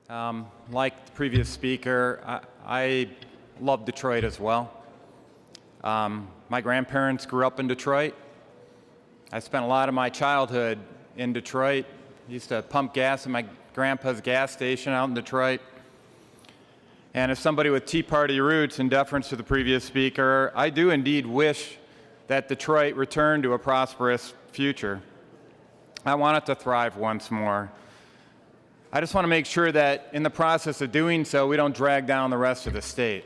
Like the previous speaker, I love Detroit as well. My grandparents grew up in Detroit. I spent a lot of my childhood in Detroit. I used to pump gas at my grandpa's gas station out in Detroit. And as somebody with Tea Party roots, in deference to the previous speaker, I do indeed wish that Detroit returned to a prosperous future. I want it to thrive once more. I just want to make sure that in the process of doing so, we don't drag down the rest of the state.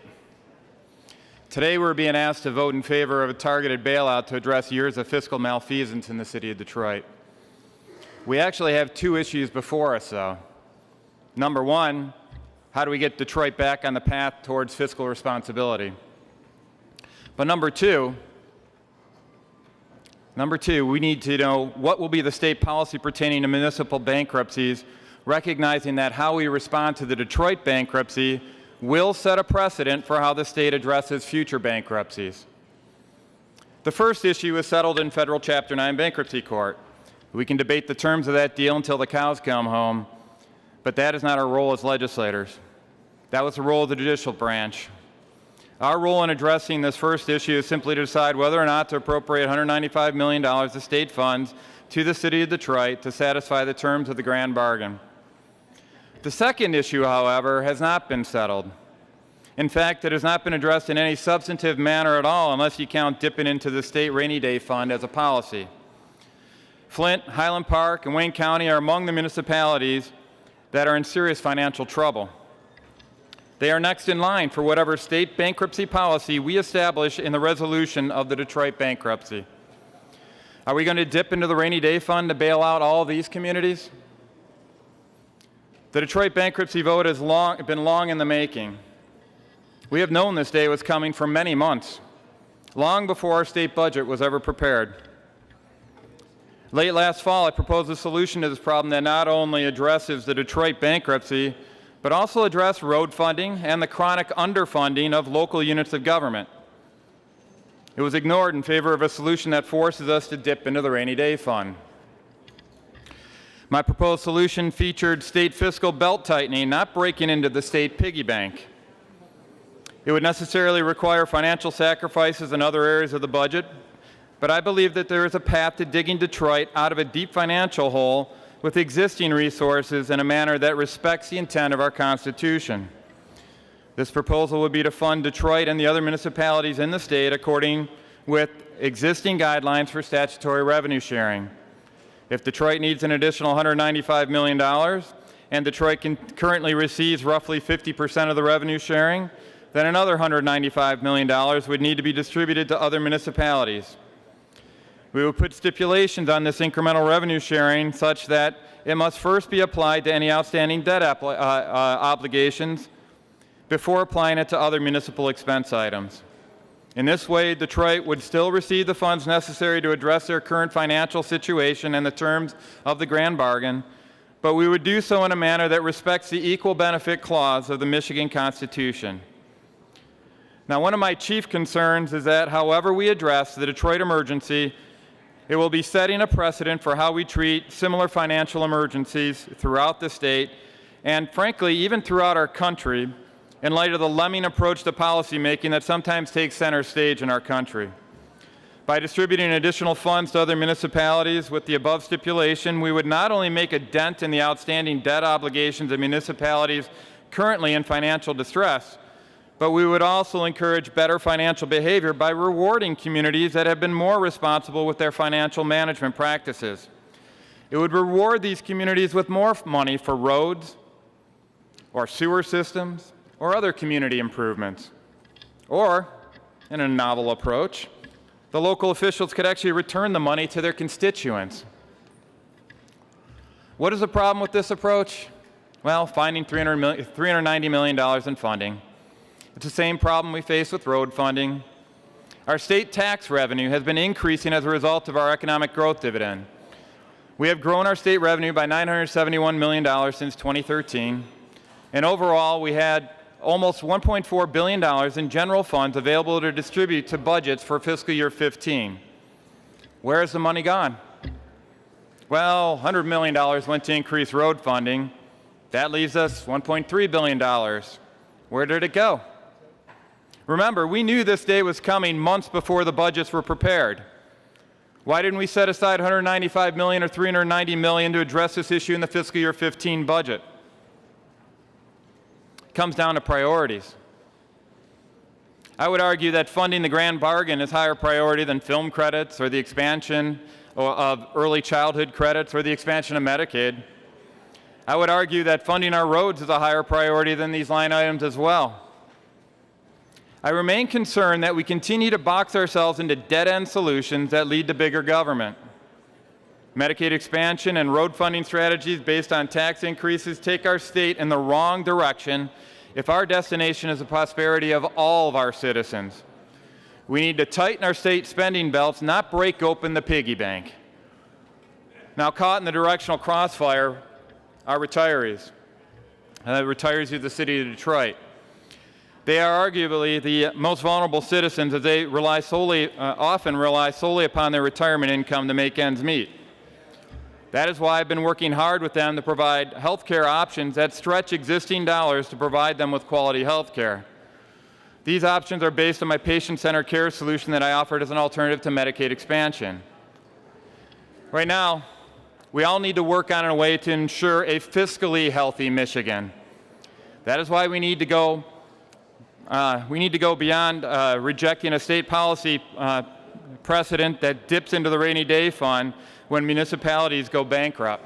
Today, we're being asked to vote in favor of a targeted bailout to address years of fiscal malfeasance in the city of Detroit. We actually have two issues before us, though. Number one, how do we get Detroit back on the path towards fiscal responsibility? But number two, we need to know what will be the state policy pertaining to municipal bankruptcies, recognizing that how we respond to the Detroit bankruptcy will set a precedent for how the state addresses future bankruptcies. The first issue is settled in federal Chapter 9 bankruptcy court. We can debate the terms of that deal until the cows come home, but that is not our role as legislators. That was the role of the judicial branch. Our role in addressing this first issue is simply to decide whether or not to appropriate $195 million of state funds to the city of Detroit to satisfy the terms of the grand bargain. The second issue, however, has not been settled. In fact, it has not been addressed in any substantive manner at all unless you count dipping into the state rainy day fund as a policy. Flint, Highland Park, and Wayne County are among the municipalities that are in serious financial trouble. They are next in line for whatever state bankruptcy policy we establish in the resolution of the Detroit bankruptcy. Are we going to dip into the rainy day fund to bail out all of these communities? The Detroit bankruptcy vote has been long in the making. We have known this day was coming for many months, long before our state budget was ever prepared. Late last fall, I proposed a solution to this problem that not only addresses the Detroit bankruptcy, but also address road funding and the chronic underfunding of local units of government. It was ignored in favor of a solution that forces us to dip into the rainy day fund. My proposed solution featured state fiscal belt-tightening, not breaking into the state piggy bank. It would necessarily require financial sacrifices in other areas of the budget, but I believe that there is a path to digging Detroit out of a deep financial hole with existing resources in a manner that respects the intent of our Constitution. This proposal would be to fund Detroit and the other municipalities in the state according with existing guidelines for statutory revenue sharing. If Detroit needs an additional $195 million, and Detroit currently receives roughly 50% of the revenue sharing, then another $195 million would need to be distributed to other municipalities. We would put stipulations on this incremental revenue sharing such that it must first be applied to any outstanding debt obligations before applying it to other municipal expense items. In this way, Detroit would still receive the funds necessary to address their current financial situation and the terms of the grand bargain, but we would do so in a manner that respects the equal benefit clause of the Michigan Constitution. Now, one of my chief concerns is that however we address the Detroit emergency, it will be setting a precedent for how we treat similar financial emergencies throughout the state and, frankly, even throughout our country, in light of the lemming approach to policymaking that sometimes takes center stage in our country. By distributing additional funds to other municipalities with the above stipulation, we would not only make a dent in the outstanding debt obligations of municipalities currently in financial distress, but we would also encourage better financial behavior by rewarding communities that have been more responsible with their financial management practices. It would reward these communities with more money for roads or sewer systems or other community improvements. Or, in a novel approach, the local officials could actually return the money to their constituents. What is the problem with this approach? Well, finding $390 million in funding. It's the same problem we face with road funding. Our state tax revenue has been increasing as a result of our economic growth dividend. We have grown our state revenue by $971 million since 2013, and overall we had almost $1.4 billion in general funds available to distribute to budgets for fiscal year 15. Where has the money gone? Well, $100 million went to increase road funding, That leaves us $1.3 billion. Where did it go? Remember, we knew this day was coming months before the budgets were prepared. Why didn't we set aside $195 million or $390 million to address this issue in the fiscal year 15 budget? It comes down to priorities. I would argue that funding the grand bargain is higher priority than film credits or the expansion of early childhood credits or the expansion of Medicaid. I would argue that funding our roads is a higher priority than these line items as well. I remain concerned that we continue to box ourselves into dead-end solutions that lead to bigger government. Medicaid expansion and road funding strategies based on tax increases take our state in the wrong direction if our destination is the prosperity of all of our citizens. We need to tighten our state spending belts, not break open the piggy bank. Now, caught in the directional crossfire are retirees of the city of Detroit. They are arguably the most vulnerable citizens as they often rely solely upon their retirement income to make ends meet. That is why I've been working hard with them to provide health care options that stretch existing dollars to provide them with quality health care. These options are based on my patient-centered care solution that I offered as an alternative to Medicaid expansion. Right now, we all need to work on a way to ensure a fiscally healthy Michigan. That is why we need to go beyond rejecting a state policy precedent that dips into the rainy day fund when municipalities go bankrupt.